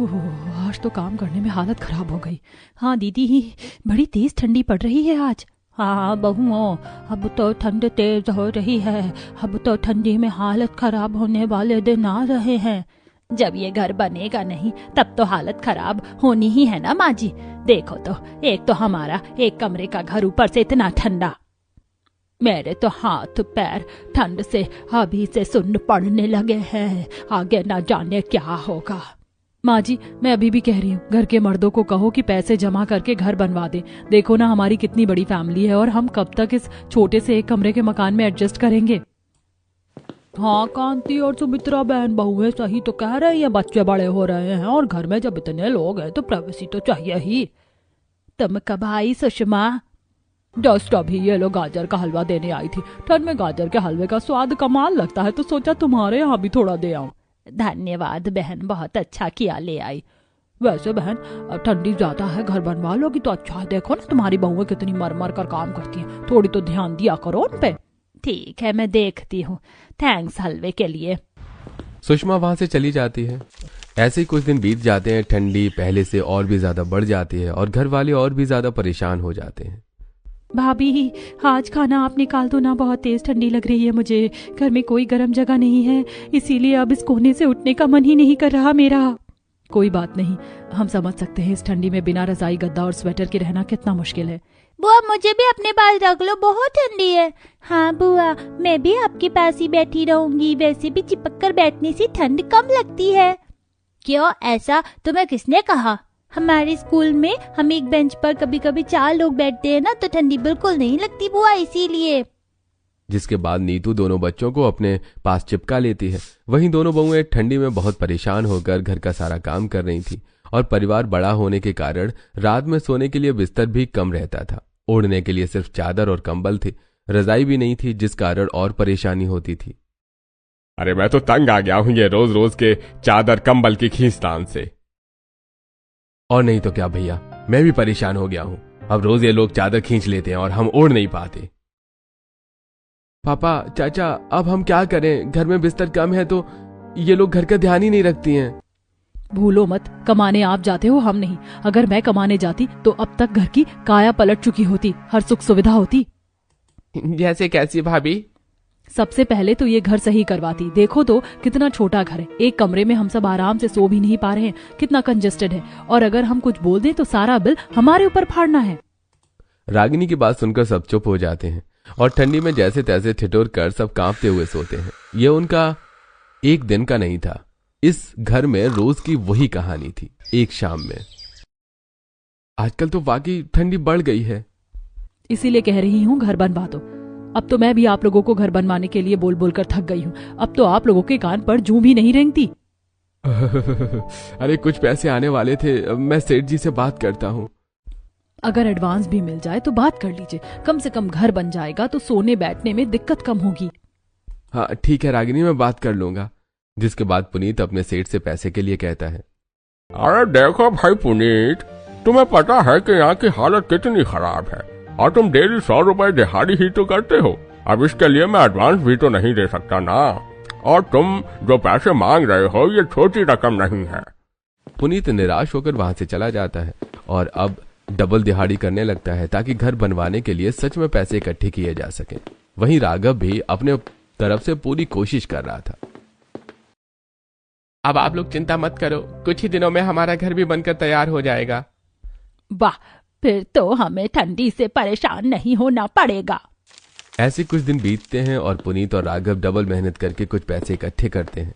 आज तो काम करने में हालत खराब हो गई। हाँ दीदी, बड़ी तेज ठंडी पड़ रही है आज। हाँ बहुओं, अब तो ठंड तेज हो रही है। अब तो ठंडी में हालत खराब होने वाले दिन आ रहे हैं। जब ये घर बनेगा नहीं तब तो हालत खराब होनी ही है ना माँ जी। देखो तो, एक तो हमारा एक कमरे का घर, ऊपर से इतना ठंडा। मेरे तो हाथ पैर ठंड से अभी से सुन्न पड़ने लगे हैं। आगे ना जाने क्या होगा। माँ जी, मैं अभी भी कह रही हूँ, घर के मर्दों को कहो कि पैसे जमा करके घर बनवा दे। देखो ना, हमारी कितनी बड़ी फैमिली है और हम कब तक इस छोटे से एक कमरे के मकान में एडजस्ट करेंगे। हाँ कांति और सुमित्रा बहन बहुएं सही तो कह रही हैं, बच्चे बड़े हो रहे हैं और घर में जब इतने लोग हैं तो प्राइवेसी तो चाहिए ही। तुम कब आई सुषमा? जस्ट अभी ये लोग गाजर का हलवा देने आई थी। ठंड में गाजर के हलवे का स्वाद कमाल लगता है, तो सोचा तुम्हारे यहाँ भी थोड़ा दे आऊं। धन्यवाद बहन, बहुत अच्छा किया, ले आई। वैसे बहन, ठंडी ज्यादा है, घर बनवा लोगी तो अच्छा है। देखो ना तुम्हारी बहुएं कितनी मर मर कर काम करती हैं, थोड़ी तो ध्यान दिया करो उन पे। ठीक है, मैं देखती हूँ। थैंक्स हलवे के लिए। सुषमा वहां से चली जाती है। ऐसे ही कुछ दिन बीत जाते हैं। ठंडी पहले से और भी ज्यादा बढ़ जाती है और घर वाले और भी ज्यादा परेशान हो जाते हैं। भाभी, आज खाना आप निकाल दो ना, बहुत तेज ठंडी लग रही है मुझे। घर में कोई गर्म जगह नहीं है, इसीलिए अब इस कोने से उठने का मन ही नहीं कर रहा मेरा। कोई बात नहीं, हम समझ सकते हैं इस ठंडी में बिना रजाई, गद्दा और स्वेटर के रहना कितना मुश्किल है। बुआ, मुझे भी अपने पास रख लो, बहुत ठंडी है। हाँ बुआ, मैं भी आपके पास ही बैठी रहूंगी। वैसे भी चिपक कर बैठने से ठंड कम लगती है। क्यों, ऐसा तुम्हें किसने कहा? हमारे स्कूल में हम एक बेंच पर कभी कभी 4 लोग बैठते हैं ना, तो ठंडी बिल्कुल नहीं लगती बुआ, इसीलिए। जिसके बाद नीतू दोनों बच्चों को अपने पास चिपका लेती है। वहीं दोनों बहुएं ठंडी में बहुत परेशान होकर घर का सारा काम कर रही थी और परिवार बड़ा होने के कारण रात में सोने के लिए बिस्तर भी कम रहता था। ओढ़ने के लिए सिर्फ चादर और कंबल थे, रजाई भी नहीं थी, जिस कारण और परेशानी होती थी। अरे मैं तो तंग आ गया हूं ये रोज रोज के चादर कंबल की खींचतान से। और नहीं तो क्या भैया, मैं भी परेशान हो गया हूं। अब रोज ये लोग चादर खींच लेते हैं और हम ओढ़ नहीं पाते। पापा, चाचा, अब हम क्या करें? घर में बिस्तर कम है तो ये लोग घर का ध्यान ही नहीं रखती हैं। भूलो मत, कमाने आप जाते हो, हम नहीं। अगर मैं कमाने जाती तो अब तक घर की काया पलट चुकी होती, हर सुख सुविधा होती। जैसे कैसी भाभी? सबसे पहले तो ये घर सही करवाती। देखो तो कितना छोटा घर है, एक कमरे में हम सब आराम से सो भी नहीं पा रहे हैं, कितना कंजेस्टेड है। और अगर हम कुछ बोल दें तो सारा बिल हमारे ऊपर फाड़ना है। रागिनी की बात सुनकर सब चुप हो जाते हैं और ठंडी में जैसे तैसे ठिठुर कर सब कांपते हुए सोते हैं। ये उनका एक दिन का नहीं था, इस घर में रोज की वही कहानी थी। एक शाम में, आजकल तो वाकई ठंडी बढ़ गई है, इसीलिए कह रही हूँ घर बनवा दो। अब तो मैं भी आप लोगों को घर बनवाने के लिए बोल बोल कर थक गई हूँ। अब तो आप लोगों के कान पर जूं भी नहीं रेंगती। अरे कुछ पैसे आने वाले थे, मैं सेठ जी से बात करता हूँ। अगर एडवांस भी मिल जाए तो बात कर लीजिए, कम से कम घर बन जाएगा तो सोने बैठने में दिक्कत कम होगी। हाँ ठीक है रागिनी, मैं बात कर लूंगा। जिसके बाद पुनीत अपने सेठ से पैसे के लिए कहता है। अरे देखो भाई पुनीत, तुम्हें पता है कि यहाँ की हालत कितनी खराब है और तुम डेली 100 रुपए दिहाड़ी ही तो करते हो। अब इसके लिए मैं एडवांस भी तो नहीं दे सकता ना, और तुम जो पैसे मांग रहे हो ये छोटी रकम नहीं है। पुनीत निराश होकर वहां से चला जाता है और अब डबल दिहाड़ी करने लगता है ताकि घर बनवाने के लिए सच में पैसे इकट्ठे किए जा सके। वहीं राघव भी अपने तरफ से पूरी कोशिश कर रहा था। अब आप लोग चिंता मत करो, कुछ ही दिनों में हमारा घर भी बनकर तैयार हो जाएगा। वाह, फिर तो हमें ठंडी से परेशान नहीं होना पड़ेगा। ऐसे कुछ दिन बीतते हैं और पुनीत और राघव डबल मेहनत करके कुछ पैसे इकट्ठे करते हैं।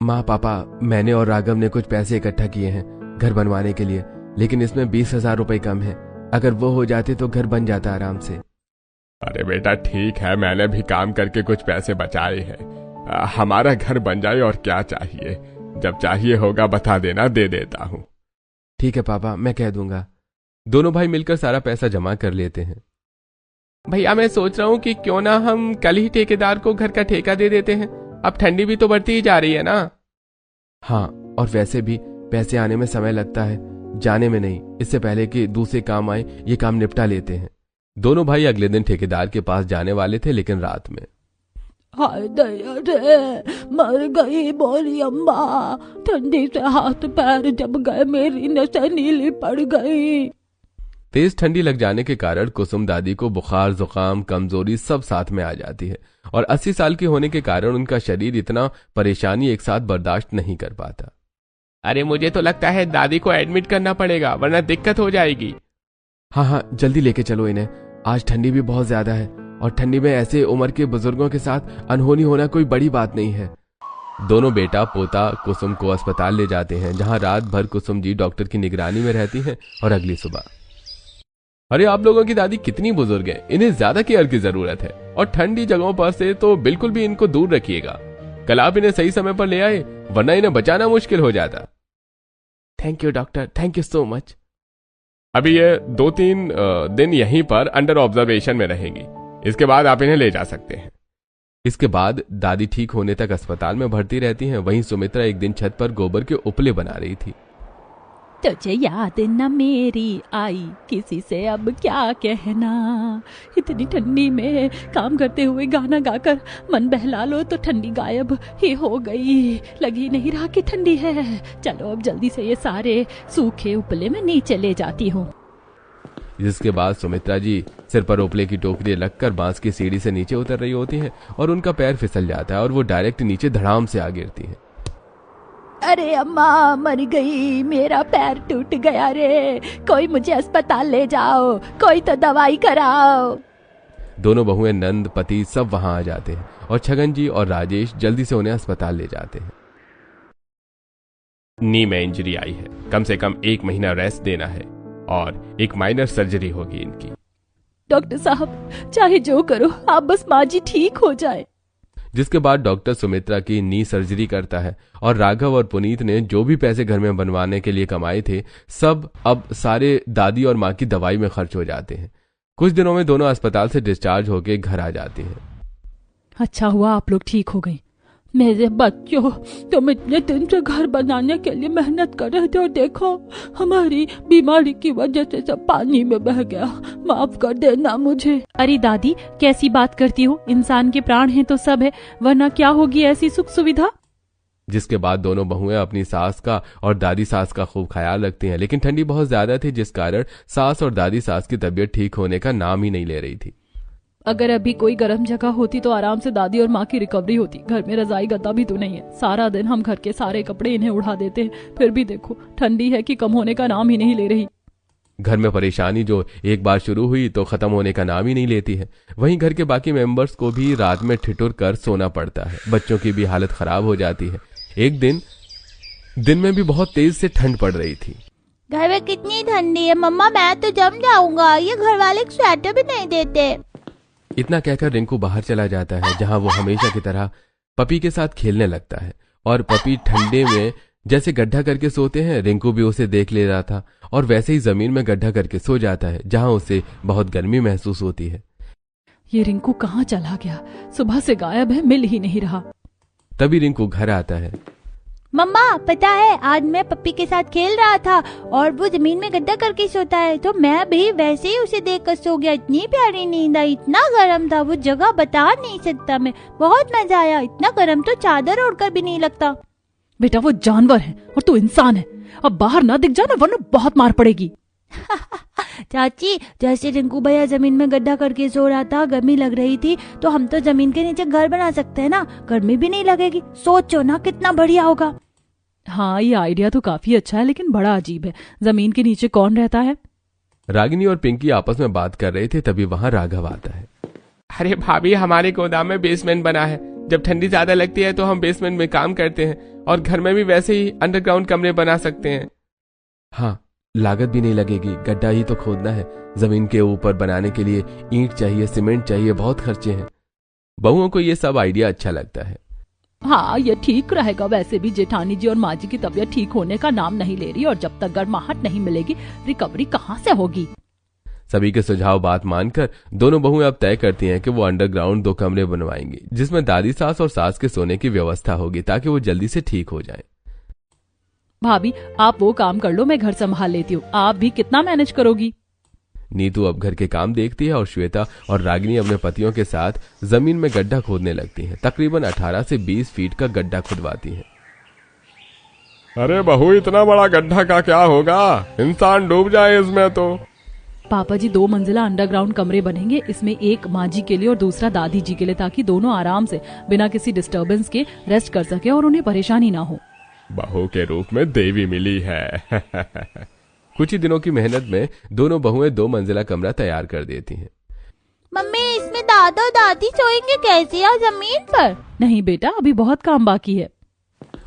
माँ, पापा, मैंने और राघव ने कुछ पैसे इकट्ठा किए हैं घर बनवाने के लिए, लेकिन इसमें 20,000 रुपए कम है। अगर वो हो जाते तो घर बन जाता आराम से। अरे बेटा ठीक है, मैंने भी काम करके कुछ पैसे बचाए हैं। हमारा घर बन जाए और क्या चाहिए। जब चाहिए होगा बता देना, दे देता हूँ। ठीक है पापा, मैं कह दूंगा। दोनों भाई मिलकर सारा पैसा जमा कर लेते हैं। भैया मैं सोच रहा हूँ कि क्यों ना हम कल ही ठेकेदार को घर का ठेका दे देते हैं। अब ठंडी भी तो बढ़ती ही जा रही है ना। हाँ, और वैसे भी पैसे आने में समय लगता है, जाने में नहीं। इससे पहले कि दूसरे काम आए ये काम निपटा लेते हैं। दोनों भाई अगले दिन ठेकेदार के पास जाने वाले थे, लेकिन रात में। हाय दया रे, मर गई बोली अम्मा। ठंडी से हाथ पैर जब गए, मेरी नसें नीली पड़ गई। तेज ठंडी लग जाने के कारण कुसुम दादी को बुखार, जुकाम, कमजोरी सब साथ में आ जाती है और 80 साल के होने के कारण उनका शरीर इतना परेशानी एक साथ बर्दाश्त नहीं कर पाता। अरे मुझे तो लगता है दादी को एडमिट करना पड़ेगा, वरना दिक्कत हो जाएगी। हाँ, जल्दी लेके चलो इन्हें। आज ठंडी भी बहुत ज्यादा है और ठंडी में ऐसे उम्र के बुजुर्गों के साथ अनहोनी होना कोई बड़ी बात नहीं है। दोनों बेटा पोता कुसुम को अस्पताल ले जाते हैं, जहां रात भर कुसुम जी डॉक्टर की निगरानी में रहती हैं और अगली सुबह। अरे आप लोगों की दादी कितनी बुजुर्ग है, इन्हें ज्यादा केयर की जरूरत है और ठंडी जगहों पर से तो बिल्कुल भी इनको दूर रखिएगा। कल आप इन्हें सही समय पर ले आए, वरना इन्हें बचाना मुश्किल हो जाता। Thank you doctor, thank you so much. अभी ये 2-3 दिन यहीं पर अंडर ऑब्जर्वेशन में रहेंगी, इसके बाद आप इन्हें ले जा सकते हैं। इसके बाद दादी ठीक होने तक अस्पताल में भर्ती रहती हैं। वहीं सुमित्रा एक दिन छत पर गोबर के उपले बना रही थी। तुझे याद न मेरी आई, किसी से अब क्या कहना। इतनी ठंडी में काम करते हुए गाना गाकर मन बहला लो तो ठंडी गायब ही हो गई। लगी नहीं रहा कि ठंडी है। चलो अब जल्दी से ये सारे सूखे उपले में नीचे ले जाती हूँ। जिसके बाद सुमित्रा जी सिर पर उपले की टोकरी लगकर बांस की सीढ़ी से नीचे उतर रही होती हैं और उनका पैर फिसल जाता है और वो डायरेक्ट नीचे धड़ाम से आ गिरती हैं। अरे अम्मा, मर गई, मेरा पैर टूट गया रे। कोई मुझे अस्पताल ले जाओ, कोई तो दवाई कराओ। दोनों बहुएं, नंद, पति सब वहां आ जाते हैं और छगन जी और राजेश जल्दी से उन्हें अस्पताल ले जाते हैं। नी में इंजरी आई है, कम से कम 1 महीना रेस्ट देना है और एक माइनर सर्जरी होगी इनकी। डॉक्टर साहब, चाहे जो करो, आप बस माँ जी ठीक हो जाए। जिसके बाद डॉक्टर सुमित्रा की नी सर्जरी करता है और राघव और पुनीत ने जो भी पैसे घर में बनवाने के लिए कमाए थे, सब अब सारे दादी और माँ की दवाई में खर्च हो जाते हैं। कुछ दिनों में दोनों अस्पताल से डिस्चार्ज होकर घर आ जाती हैं। अच्छा हुआ आप लोग ठीक हो गए। मेरे बच्चों, तुम इतने दिन से घर बनाने के लिए मेहनत कर रहे थे और देखो, हमारी बीमारी की वजह से सब पानी में बह गया। माफ कर देना मुझे। अरे दादी, कैसी बात करती हो? इंसान के प्राण हैं तो सब है, वरना क्या होगी ऐसी सुख सुविधा। जिसके बाद दोनों बहुएं अपनी सास का और दादी सास का खूब ख्याल रखती हैं, लेकिन ठंडी बहुत ज्यादा थी, जिस कारण सास और दादी सास की तबीयत ठीक होने का नाम ही नहीं ले रही थी। अगर अभी कोई गर्म जगह होती तो आराम से दादी और माँ की रिकवरी होती। घर में रजाई गद्दा भी तो नहीं है। सारा दिन हम घर के सारे कपड़े इन्हें उड़ा देते हैं, फिर भी देखो ठंडी है कि कम होने का नाम ही नहीं ले रही। घर में परेशानी जो एक बार शुरू हुई तो खत्म होने का नाम ही नहीं लेती है। वहीं घर के बाकी मेंबर्स को भी रात में ठिठुर कर सोना पड़ता है। बच्चों की भी हालत खराब हो जाती है। एक दिन में भी बहुत तेज से ठंड पड़ रही थी। घर में कितनी ठंडी है मम्मा, मैं तो जम जाऊंगा। ये घर वाले स्वेटर भी नहीं देते। इतना कहकर रिंकू बाहर चला जाता है, जहां वो हमेशा की तरह पपी के साथ खेलने लगता है और पपी ठंडे में जैसे गड्ढा करके सोते हैं, रिंकू भी उसे देख ले रहा था और वैसे ही जमीन में गड्ढा करके सो जाता है, जहां उसे बहुत गर्मी महसूस होती है। ये रिंकू कहाँ चला गया? सुबह से गायब है, मिल ही नहीं रहा। तभी रिंकू घर आता है। मम्मा पता है, आज मैं पप्पी के साथ खेल रहा था और वो जमीन में गड्ढा करके सोता है, तो मैं भी वैसे ही उसे देख कर सो गया। इतनी प्यारी नींद आई, इतना गर्म था वो जगह, बता नहीं सकता मैं। बहुत मजा आया। इतना गर्म तो चादर ओढ़कर भी नहीं लगता। बेटा वो जानवर है और तू इंसान है। अब बाहर ना दिख जाना, वरना बहुत मार पड़ेगी। चाची, जैसे रिंकू भैया जमीन में गड्ढा करके सो रहा था, गर्मी लग रही थी, तो हम तो जमीन के नीचे घर बना सकते हैं ना, गर्मी भी नहीं लगेगी। सोचो ना कितना बढ़िया होगा। हाँ, ये आइडिया तो काफी अच्छा है, लेकिन बड़ा अजीब है। जमीन के नीचे कौन रहता है? रागिनी और पिंकी आपस में बात कर रहे थे, तभी वहां राघव आता है। अरे भाभी, हमारे गोदाम में बेसमेंट बना है। जब ठंडी ज्यादा लगती है तो हम बेसमेंट में काम करते हैं और घर में भी वैसे ही अंडरग्राउंड कमरे बना सकते हैं। हाँ, लागत भी नहीं लगेगी, गड्ढा ही तो खोदना है। जमीन के ऊपर बनाने के लिए ईंट चाहिए, सीमेंट चाहिए, बहुत खर्चे हैं। बहुओं को ये सब आइडिया अच्छा लगता है। हाँ, ये ठीक रहेगा। वैसे भी जेठानी जी और माँ जी की तबीयत ठीक होने का नाम नहीं ले रही और जब तक गर्माहट नहीं मिलेगी, रिकवरी कहाँ से होगी। सभी के सुझाव बात मानकर दोनों बहुएं अब तय करती हैं कि वो अंडरग्राउंड 2 कमरे बनवाएंगी, जिसमें दादी सास और सास के सोने की व्यवस्था होगी, ताकि वो जल्दी से ठीक हो जाएं। भाभी, आप वो काम कर लो, मैं घर संभाल लेती हूँ। आप भी कितना मैनेज करोगी? नीतू अब घर के काम देखती है और श्वेता और रागिनी अपने पतियों के साथ जमीन में गड्ढा खोदने लगती हैं। तकरीबन 18 से 20 फीट का गड्ढा खुदवाती हैं। अरे बहू, इतना बड़ा गड्ढा का क्या होगा, इंसान डूब जाए इसमें तो। पापा जी 2 मंजिला अंडरग्राउंड कमरे बनेंगे, इसमें एक माँ जी के लिए और दूसरा दादी जी के लिए, ताकि दोनों आराम से बिना किसी डिस्टरबेंस के रेस्ट कर सके और उन्हें परेशानी ना हो। बहू के रूप में देवी मिली है। कुछ ही दिनों की मेहनत में दोनों बहुएं 2 मंजिला कमरा तैयार कर देती हैं। मम्मी, इसमें दादा और दादी सोएंगे कैसे या जमीन पर? नहीं बेटा, अभी बहुत काम बाकी है।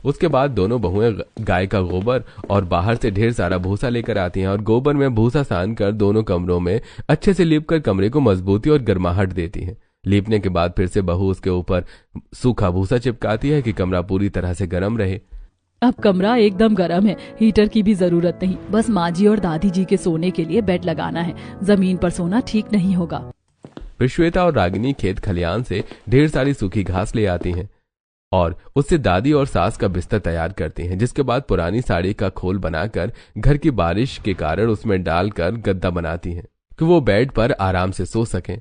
उसके बाद दोनों बहुएं गाय का गोबर और बाहर से ढेर सारा भूसा लेकर आती हैं और गोबर में भूसा सान कर दोनों कमरों में अच्छे से लीप कर कमरे को मजबूती और गर्माहट देती हैं। लीपने के बाद फिर से बहू उसके ऊपर सूखा भूसा चिपकाती है कि कमरा पूरी तरह से गर्म रहे। अब कमरा एकदम गर्म है, हीटर की भी जरूरत नहीं। बस माँ जी और दादी जी के सोने के लिए बेड लगाना है, जमीन पर सोना ठीक नहीं होगा। फिर श्वेता और रागिनी खेत खलियान से ढेर सारी सूखी घास ले आती हैं और उससे दादी और सास का बिस्तर तैयार करती हैं, जिसके बाद पुरानी साड़ी का खोल बनाकर घर की बारिश के कारण उसमें डालकर गद्दा बनाती हैं कि वो बेड पर आराम से सो सकें।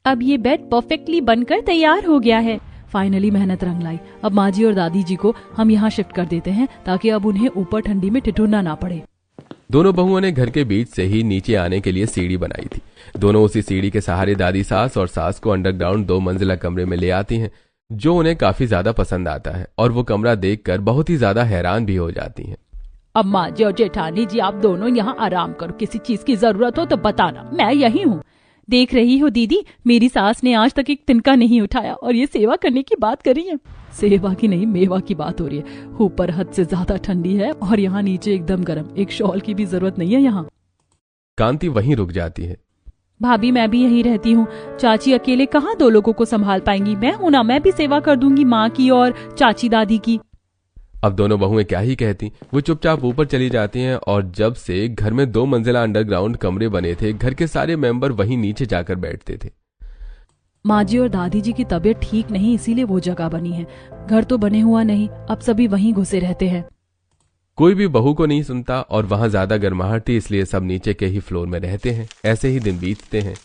अब ये बेड परफेक्टली बनकर तैयार हो गया है। फाइनली मेहनत रंग लाई। अब माँ जी और दादी जी को हम यहाँ शिफ्ट कर देते हैं ताकि अब उन्हें ऊपर ठंडी में ठिठुरना ना पड़े। दोनों बहुओं ने घर के बीच से ही नीचे आने के लिए सीढ़ी बनाई थी। दोनों उसी सीढ़ी के सहारे दादी सास और सास को अंडरग्राउंड 2 मंजिला कमरे में ले आती हैं, जो उन्हें काफी ज्यादा पसंद आता है और वो कमरा देखकर बहुत ही ज्यादा हैरान भी हो जाती हैं। अब माँ जी और जेठानी जी, आप दोनों यहाँ आराम करो, किसी चीज की जरूरत हो तो बताना, मैं यही हूँ। देख रही हो दीदी, मेरी सास ने आज तक एक तिनका नहीं उठाया और ये सेवा करने की बात कर रही है। सेवा की नहीं, मेवा की बात हो रही है। ऊपर हद से ज्यादा ठंडी है और यहाँ नीचे एकदम गर्म, एक शॉल की भी जरूरत नहीं है यहाँ। कांति वहीं रुक जाती है। भाभी, मैं भी यहीं रहती हूँ। चाची अकेले कहाँ 2 लोगों को संभाल पाएंगी, मैं हूं ना, मैं भी सेवा कर दूंगी माँ की और चाची दादी की। अब दोनों बहुएं क्या ही कहती, वो चुपचाप ऊपर चली जाती हैं और जब से घर में 2 मंजिला अंडरग्राउंड कमरे बने थे, घर के सारे मेंबर वहीं नीचे जाकर बैठते थे। माँ जी और दादी जी की तबीयत ठीक नहीं, इसीलिए वो जगह बनी है। घर तो बने हुआ नहीं, अब सभी वहीं घुसे रहते हैं। कोई भी बहू को नहीं सुनता और वहां ज्यादा गर्माहट थी, इसलिए सब नीचे के ही फ्लोर में रहते हैं। ऐसे ही दिन बीतते हैं।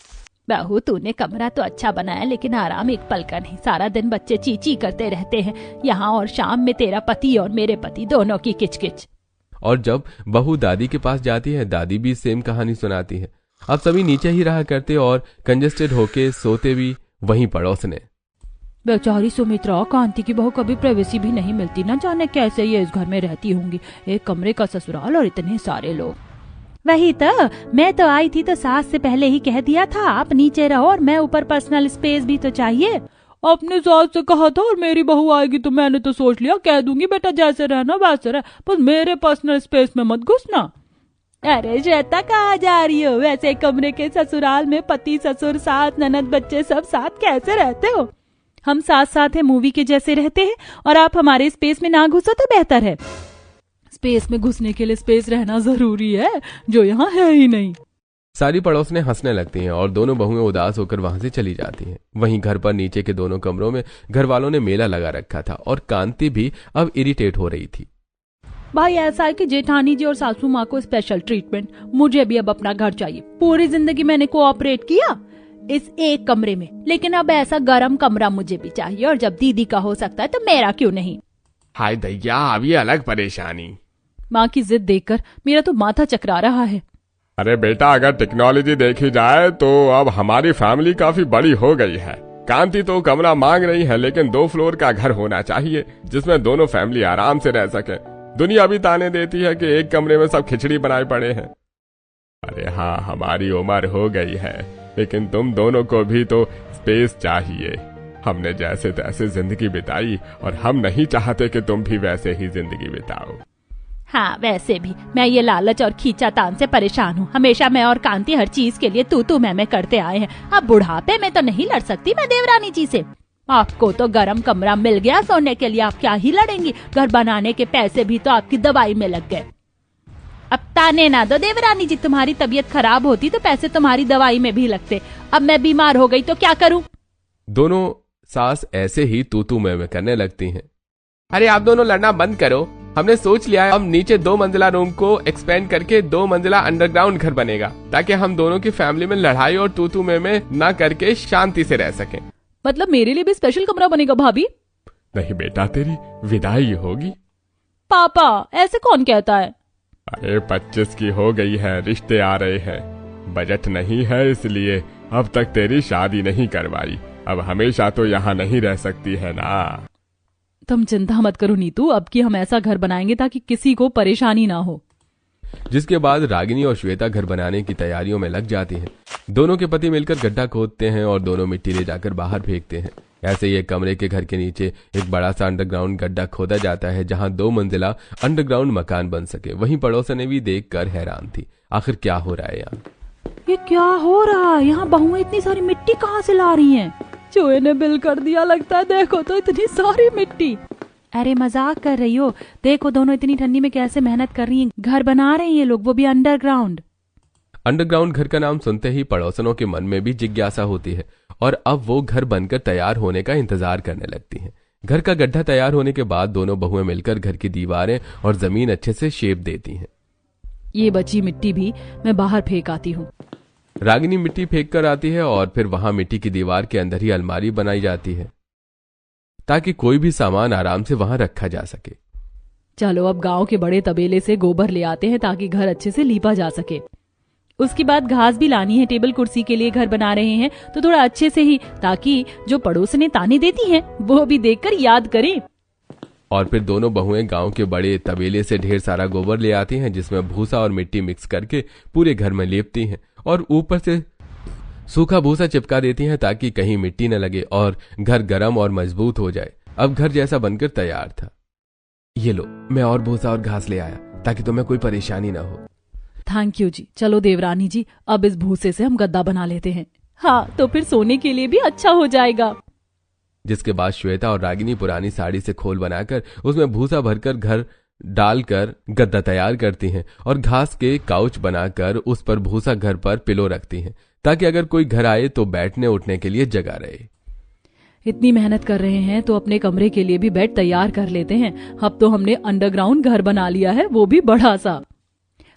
बहू, तूने कमरा तो अच्छा बनाया, लेकिन आराम एक पल का नहीं। सारा दिन बच्चे चींची करते रहते हैं यहाँ, और शाम में तेरा पति और मेरे पति दोनों की किचकिच। और जब बहू दादी के पास जाती है, दादी भी सेम कहानी सुनाती है। अब सभी नीचे ही रहा करते और कंजेस्टेड होके सोते भी वहीं पड़ोस ने। बेचारी सुमित्रा, कांति की बहू कभी प्राइवेसी भी नहीं मिलती, ना जाने कैसे ये इस घर में रहती होंगी। एक कमरे का ससुराल और इतने सारे लोग। वही तो, मैं तो आई थी तो सास से पहले ही कह दिया था आप नीचे रहो और मैं ऊपर, पर्सनल स्पेस भी तो चाहिए। अपने सास से कहा था और मेरी बहू आएगी तो मैंने तो सोच लिया कह दूंगी बेटा जैसे रहना वैसे रह, बस मेरे पर्सनल स्पेस में मत घुसना। अरे श्वेता, कहाँ जा रही हो? वैसे कमरे के ससुराल में पति, ससुर, सास, ननद, बच्चे सब साथ कैसे रहते हो? हम साथ साथ है मूवी के जैसे रहते हैं और आप हमारे स्पेस में ना घुसो तो बेहतर है। स्पेस में घुसने के लिए स्पेस रहना जरूरी है, जो यहाँ है ही नहीं। सारी पड़ोसनें हंसने लगती हैं और दोनों बहुएं उदास होकर वहां से चली जाती हैं। वहीं घर पर नीचे के दोनों कमरों में घर वालों ने मेला लगा रखा था और कांति भी अब इरिटेट हो रही थी। भाई, ऐसा है कि जेठानी जी और सासू माँ को स्पेशल ट्रीटमेंट, मुझे भी अब अपना घर चाहिए। पूरी जिंदगी मैंने कोऑपरेट किया इस एक कमरे में, लेकिन अब ऐसा गर्म कमरा मुझे भी चाहिए, और जब दीदी का हो सकता है तो मेरा क्यों नहीं? हाय दैया, अब ये अलग परेशानी। माँ की जिद देखकर मेरा तो माथा चकरा रहा है। अरे बेटा, अगर टेक्नोलॉजी देखी जाए तो अब हमारी फैमिली काफी बड़ी हो गई है। कांति तो कमरा मांग रही है, लेकिन 2 फ्लोर का घर होना चाहिए जिसमें दोनों फैमिली आराम से रह सके। दुनिया भी ताने देती है कि एक कमरे में सब खिचड़ी बनाए पड़े हैं। अरे हाँ, हमारी उम्र हो गई है, लेकिन तुम दोनों को भी तो स्पेस चाहिए। हमने जैसे तैसे जिंदगी बिताई और हम नहीं चाहते कि तुम भी वैसे ही जिंदगी बिताओ। हाँ, वैसे भी मैं ये लालच और खींचातान से परेशान हूँ। हमेशा मैं और कांति हर चीज के लिए तू मैं करते आए हैं। अब बुढ़ापे में तो नहीं लड़ सकती मैं देवरानी जी से। आपको तो गरम कमरा मिल गया सोने के लिए, आप क्या ही लड़ेंगी? घर बनाने के पैसे भी तो आपकी दवाई में लग गए। अब ताने ना दो देवरानी जी, तुम्हारी तबीयत खराब होती तो पैसे तुम्हारी दवाई में भी लगते। अब मैं बीमार हो गई तो क्या करूं? दोनों सास ऐसे ही तू मैं करने लगती हैं। अरे आप दोनों लड़ना बंद करो, हमने सोच लिया है, हम नीचे 2 मंजिला रूम को एक्सपेंड करके 2 मंजिला अंडरग्राउंड घर बनेगा, ताकि हम दोनों की फैमिली में लड़ाई और तू में ना करके शांति से रह सकें। मतलब मेरे लिए भी स्पेशल कमरा बनेगा भाभी? नहीं बेटा, तेरी विदाई होगी। पापा ऐसे कौन कहता है? अरे 25 की हो गई है, रिश्ते आ रहे हैं, बजट नहीं है, इसलिए अब तक तेरी शादी नहीं करवाई। अब हमेशा तो यहाँ नहीं रह सकती है ना। तुम चिंता मत करो नीतू, अब की हम ऐसा घर बनाएंगे ताकि किसी को परेशानी ना हो। जिसके बाद रागिनी और श्वेता घर बनाने की तैयारियों में लग जाती हैं। दोनों के पति मिलकर गड्ढा खोदते हैं और दोनों मिट्टी ले जाकर बाहर फेंकते हैं। ऐसे ही एक कमरे के घर के नीचे एक बड़ा सा अंडरग्राउंड गड्ढा खोदा जाता है, जहां 2 मंजिला अंडरग्राउंड मकान बन सके। वहीं पड़ोसन भी देखकर हैरान थी, आखिर क्या हो रहा है यहाँ? ये क्या हो रहा है? यहाँ बहुएं इतनी सारी मिट्टी कहाँ से ला रही हैं? चूहे ने बिल कर दिया लगता है, देखो तो इतनी सारी मिट्टी। अरे मजाक कर रही हो? देखो दोनों इतनी ठंडी में कैसे मेहनत कर रही हैं, घर बना रहे हैं ये लोग, वो भी अंडरग्राउंड। अंडरग्राउंड घर का नाम सुनते ही पड़ोसनों के मन में भी जिज्ञासा होती है और अब वो घर बनकर तैयार होने का इंतजार करने लगती हैं। घर का गड्ढा तैयार होने के बाद दोनों बहुएं मिलकर घर की दीवारें और जमीन अच्छे से शेप देती हैं। ये बची मिट्टी भी मैं बाहर फेंक आती हूँ। रागिनी मिट्टी फेंक कर आती है और फिर वहां मिट्टी की दीवार के अंदर ही अलमारी बनाई जाती है, ताकि कोई भी सामान आराम से वहां रखा जा सके। चलो अब गांव के बड़े तबेले से गोबर ले आते हैं ताकि घर अच्छे से लीपा जा सके। उसके बाद घास भी लानी है, टेबल कुर्सी के लिए घर बना रहे हैं तो थोड़ा अच्छे से ही, ताकि जो पड़ोसने ताने देती हैं वो भी देखकर याद करें। और फिर दोनों बहुएं गांव के बड़े तबेले से ढेर सारा गोबर ले आती हैं, जिसमें भूसा और मिट्टी मिक्स करके पूरे घर में लेपती हैं और ऊपर से सूखा भूसा चिपका देती हैं ताकि कहीं मिट्टी न लगे और घर गर्म और मजबूत हो जाए। अब घर जैसा बनकर तैयार था। ये लो, मैं और भूसा और घास ले आया ताकि तुम्हें कोई परेशानी ना हो। थैंक यू जी। चलो देवरानी जी, अब इस भूसे से हम गद्दा बना लेते हैं। हाँ, तो फिर सोने के लिए भी अच्छा हो जाएगा। जिसके बाद श्वेता और रागिनी पुरानी साड़ी से खोल बनाकर उसमें भूसा भरकर घर डालकर गद्दा तैयार करती हैं और घास के काउच बनाकर उस पर भूसा घर पर पिलो रखती हैं, ताकि अगर कोई घर आए तो बैठने उठने के लिए जगह रहे। इतनी मेहनत कर रहे हैं तो अपने कमरे के लिए भी बेड तैयार कर लेते हैं। अब तो हमने अंडरग्राउंड घर बना लिया है, वो भी बड़ा सा।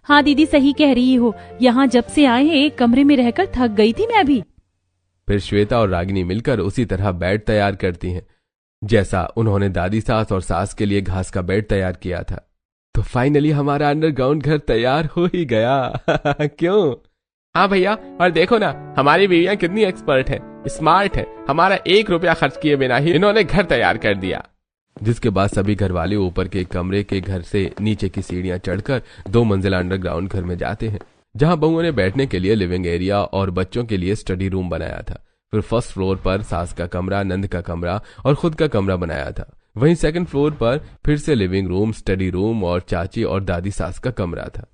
हाँ दीदी सही कह रही हो, यहाँ जब से आए हैं एक कमरे में रहकर थक गई थी मैं भी। फिर श्वेता और रागिनी मिलकर उसी तरह बेड तैयार करती हैं, जैसा उन्होंने दादी सास और सास के लिए घास का बेड तैयार किया था। तो फाइनली हमारा अंडरग्राउंड घर तैयार हो ही गया। क्यों? हाँ भैया, और देखो ना हमारी बीवियां कितनी एक्सपर्ट है, स्मार्ट है। हमारा 1 रुपया खर्च किए बिना ही इन्होंने घर तैयार कर दिया। जिसके बाद सभी घर वाले ऊपर के कमरे के घर से नीचे की सीढ़ियां चढ़कर 2 मंजिला अंडरग्राउंड घर में जाते हैं, जहां बहुओं ने बैठने के लिए लिविंग एरिया और बच्चों के लिए स्टडी रूम बनाया था। फिर फर्स्ट फ्लोर पर सास का कमरा, नंद का कमरा और खुद का कमरा बनाया था। वहीं सेकंड फ्लोर पर फिर से लिविंग रूम, स्टडी रूम और चाची और दादी सास का कमरा था।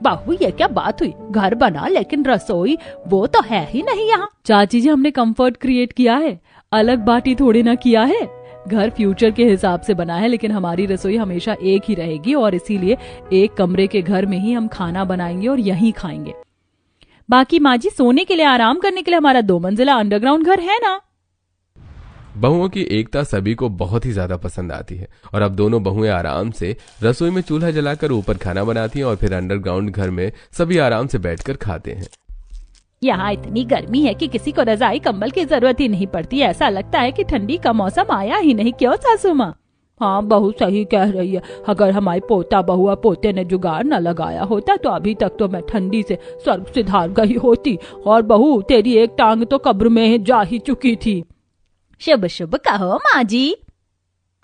बाबू ये क्या बात हुई, घर बना लेकिन रसोई वो तो है ही नहीं यहाँ। चाची जी, हमने कंफर्ट क्रिएट किया है, अलग बाटी थोड़ी ना किया है। घर फ्यूचर के हिसाब से बना है, लेकिन हमारी रसोई हमेशा एक ही रहेगी और इसीलिए एक कमरे के घर में ही हम खाना बनाएंगे और यहीं खाएंगे। बाकी माँ जी, सोने के लिए, आराम करने के लिए हमारा 2 मंजिला अंडरग्राउंड घर है ना। बहुओं की एकता सभी को बहुत ही ज्यादा पसंद आती है और अब दोनों बहुएं आराम से रसोई में चूल्हा जलाकर ऊपर खाना बनाती हैं और फिर अंडरग्राउंड घर में सभी आराम से बैठकर खाते हैं। यहाँ इतनी गर्मी है कि किसी को रजाई कंबल की जरूरत ही नहीं पड़ती। ऐसा लगता है कि ठंडी का मौसम आया ही नहीं। क्यों सासू माँ? हाँ बहू सही कह रही है। अगर हमारे पोता बहुआ पोते ने जुगाड़ न लगाया होता तो अभी तक तो मैं ठंडी से स्वर्ग सिधार गई होती, और बहू तेरी एक टांग तो कब्र में जा ही चुकी थी। शुभ शुभ कहो माँ जी।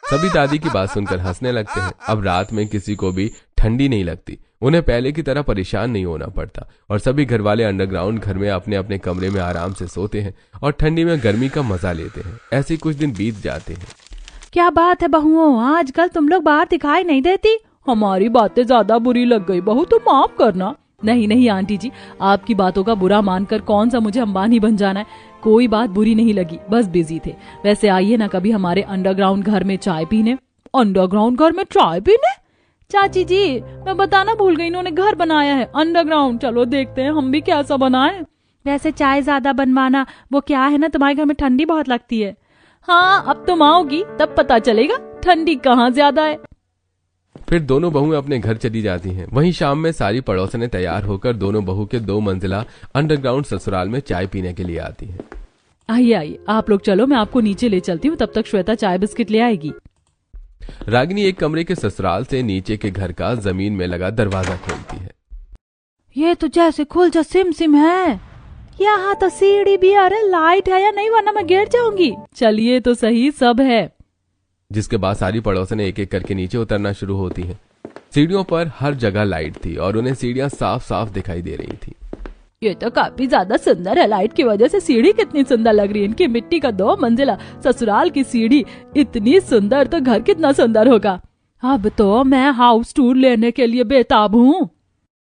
सभी दादी की बात सुनकर हंसने लगते हैं। अब रात में किसी को भी ठंडी नहीं लगती, उन्हें पहले की तरह परेशान नहीं होना पड़ता और सभी घर वाले अंडरग्राउंड घर में अपने अपने कमरे में आराम से सोते हैं और ठंडी में गर्मी का मजा लेते हैं। ऐसे कुछ दिन बीत जाते हैं। क्या बात है बहुओं, आजकल तुम लोग बाहर दिखाई नहीं देती। हमारी बातें ज्यादा बुरी लग गई बहू, तो माफ करना। नहीं नहीं आंटी जी, आपकी बातों का बुरा मानकर कौन सा मुझे अंबानी बन जाना है। कोई बात बुरी नहीं लगी, बस बिजी थे। वैसे आइए ना कभी हमारे अंडरग्राउंड घर में चाय पीने। अंडरग्राउंड घर में चाय पीने? चाची जी मैं बताना भूल गई, इन्होंने घर बनाया है अंडरग्राउंड। चलो देखते हैं हम भी कैसा बनाए। वैसे चाय ज्यादा बनवाना, वो क्या है ना, तुम्हारे घर में ठंडी बहुत लगती है। हाँ अब तुम आओगी तब पता चलेगा ठंडी कहाँ ज्यादा है। फिर दोनों बहुएं अपने घर चली जाती हैं। वहीं शाम में सारी पड़ोसनें तैयार होकर दोनों बहू के 2 मंजिला अंडरग्राउंड ससुराल में चाय पीने के लिए आती हैं। आइए आइए, आप लोग चलो, मैं आपको नीचे ले चलती हूँ, तब तक श्वेता चाय बिस्किट ले आएगी। रागिनी एक कमरे के ससुराल से नीचे के घर का जमीन में लगा दरवाजा खोलती है। ये तो जैसे खुल जा सिम सिम है। यहाँ तो सीढ़ी भी, अरे लाइट है या नहीं, वरना मैं गिर जाऊंगी। चलिए तो सही, सब है। जिसके बाद सारी पड़ोसनें एक एक करके नीचे उतरना शुरू होती हैं। सीढ़ियों पर हर जगह लाइट थी और उन्हें सीढ़ियां साफ साफ दिखाई दे रही थी। ये तो काफी ज्यादा सुंदर है, लाइट की वजह से सीढ़ी कितनी सुंदर लग रही है। इनकी मिट्टी का 2 मंजिला ससुराल की सीढ़ी इतनी सुंदर, तो घर कितना सुंदर होगा। अब तो मैं हाउस टूर लेने के लिए बेताब हूँ।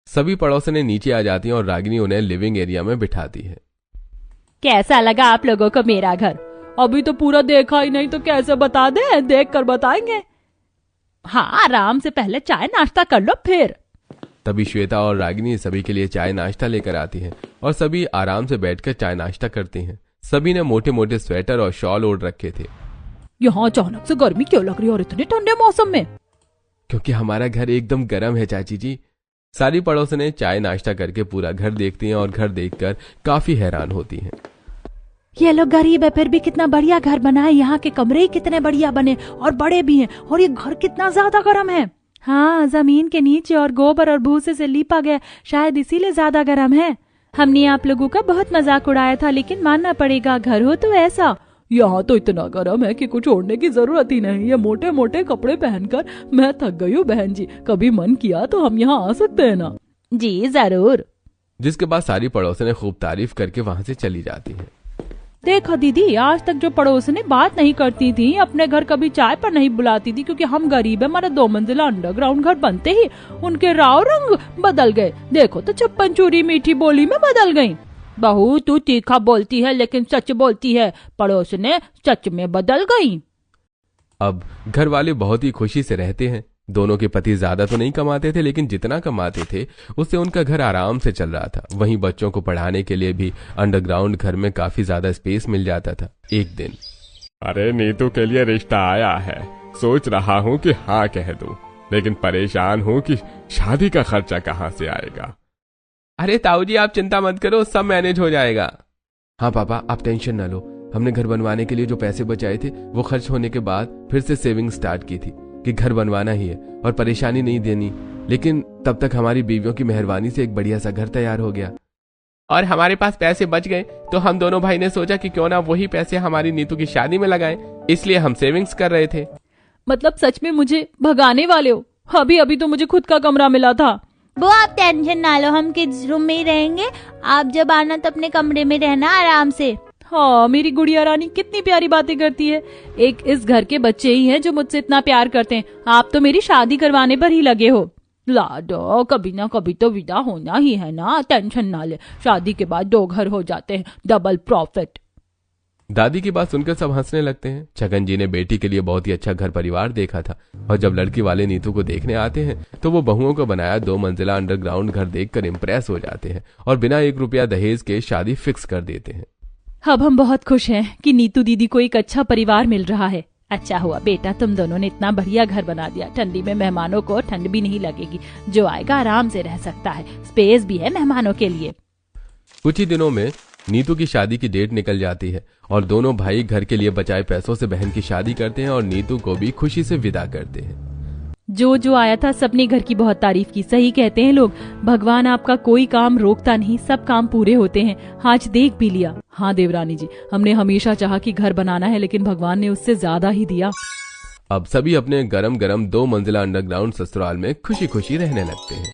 सभी पड़ोसनें नीचे आ जाती हैं और रागिनी उन्हें लिविंग एरिया में बिठाती है। कैसा लगा आप लोगों को मेरा घर? अभी तो पूरा देखा ही नहीं, तो कैसे बता दे, देख कर बताएंगे। हाँ, आराम से पहले चाय नाश्ता कर लो फिर। तभी श्वेता और रागिनी सभी के लिए चाय नाश्ता लेकर आती हैं और सभी आराम से बैठकर चाय नाश्ता करती हैं। सभी ने मोटे मोटे स्वेटर और शॉल ओढ़ रखे थे। यहाँ अचानक से गर्मी क्यों लग रही है और इतने ठंडे मौसम में? क्योंकि हमारा घर एकदम गर्म है चाची जी। सारी पड़ोसनें चाय नाश्ता करके पूरा घर देखती हैं और घर देखकर काफी हैरान होती हैं। ये लोग गरीब है फिर भी कितना बढ़िया घर बना है। यहाँ के कमरे ही कितने बढ़िया बने और बड़े भी हैं, और ये घर कितना ज्यादा गर्म है। हाँ, जमीन के नीचे और गोबर और भूसे से लिपा गया, शायद इसीलिए ज्यादा गर्म है। हमने आप लोगों का बहुत मजाक उड़ाया था, लेकिन मानना पड़ेगा, घर हो तो ऐसा। यहाँ तो इतना गर्म है कि कुछ ओढ़ने की जरूरत ही नहीं। ये मोटे मोटे कपड़े पहनकर मैं थक गई हूँ बहन जी। कभी मन किया तो हम यहाँ आ सकते हैं ना? जी जरूर। जिसके बाद सारी पड़ोसनें खूब तारीफ करके वहाँ से चली जाती हैं। देखो दीदी, आज तक जो पड़ोसनें बात नहीं करती थी, अपने घर कभी चाय पर नहीं बुलाती थी, क्योंकि हम गरीब है। हमारा 2 मंजिला अंडरग्राउंड घर बनते ही उनके राव रंग बदल गए। देखो तो छप्पन चूरी मीठी बोली में बदल गई। बहू, तू तीखा बोलती है लेकिन सच बोलती है। पड़ोसनें सच में बदल गई। अब घर वाले बहुत ही खुशी से रहते हैं। दोनों के पति ज्यादा तो नहीं कमाते थे, लेकिन जितना कमाते थे उससे उनका घर आराम से चल रहा था। वहीं बच्चों को पढ़ाने के लिए भी अंडरग्राउंड घर में काफी ज्यादा स्पेस मिल जाता था। एक दिन, अरे नीतू के लिए रिश्ता आया है, सोच रहा हूँ कि हाँ कह दूं, लेकिन परेशान हूँ कि शादी का खर्चा कहाँ से आएगा। अरे ताऊ जी, आप चिंता मत करो, सब मैनेज हो जाएगा। हाँ पापा, आप टेंशन न लो। हमने घर बनवाने के लिए जो पैसे बचाए थे वो खर्च होने के बाद फिर से सेविंग स्टार्ट की थी कि घर बनवाना ही है और परेशानी नहीं देनी। लेकिन तब तक हमारी बीवियों की मेहरबानी से एक बढ़िया सा घर तैयार हो गया और हमारे पास पैसे बच गए, तो हम दोनों भाई ने सोचा कि क्यों ना वही पैसे हमारी नीतू की शादी में लगाएं। इसलिए हम सेविंग्स कर रहे थे। मतलब सच में मुझे भगाने वाले हो? अभी अभी तो मुझे खुद का कमरा मिला था। वो आप टेंशन ना लो, हम किड्स रूम में ही रहेंगे। आप जब आना तो अपने कमरे में रहना आराम से। हाँ, मेरी गुड़िया रानी कितनी प्यारी बातें करती है। एक इस घर के बच्चे ही हैं जो मुझसे इतना प्यार करते हैं। आप तो मेरी शादी करवाने पर ही लगे हो। लाडो, कभी ना कभी तो विदा होना ही है ना, टेंशन ना ले। शादी के बाद 2 घर हो जाते हैं, डबल प्रॉफिट। दादी की बात सुनकर सब हंसने लगते हैं। छगन जी ने बेटी के लिए बहुत ही अच्छा घर परिवार देखा था और जब लड़की वाले नीतू को देखने आते हैं तो वो बहुओं को बनाया 2 मंजिला अंडरग्राउंड घर देखकर इम्प्रेस हो जाते हैं और बिना 1 रुपया दहेज के शादी फिक्स कर देते हैं। अब हम बहुत खुश हैं कि नीतू दीदी को एक अच्छा परिवार मिल रहा है। अच्छा हुआ बेटा, तुम दोनों ने इतना बढ़िया घर बना दिया। ठंडी में मेहमानों को ठंड भी नहीं लगेगी, जो आएगा आराम से रह सकता है। स्पेस भी है मेहमानों के लिए। कुछ ही दिनों में नीतू की शादी की डेट निकल जाती है और दोनों भाई घर के लिए बचाए पैसों से बहन की शादी करते हैं और नीतू को भी खुशी से विदा करते हैं। जो आया था सबने घर की बहुत तारीफ की। सही कहते हैं लोग, भगवान आपका कोई काम रोकता नहीं, सब काम पूरे होते हैं। आज देख भी लिया। हाँ देवरानी जी, हमने हमेशा चाहा कि घर बनाना है, लेकिन भगवान ने उससे ज्यादा ही दिया। अब सभी अपने गरम गरम 2 मंजिला अंडरग्राउंड ससुराल में खुशी खुशी रहने लगते हैं।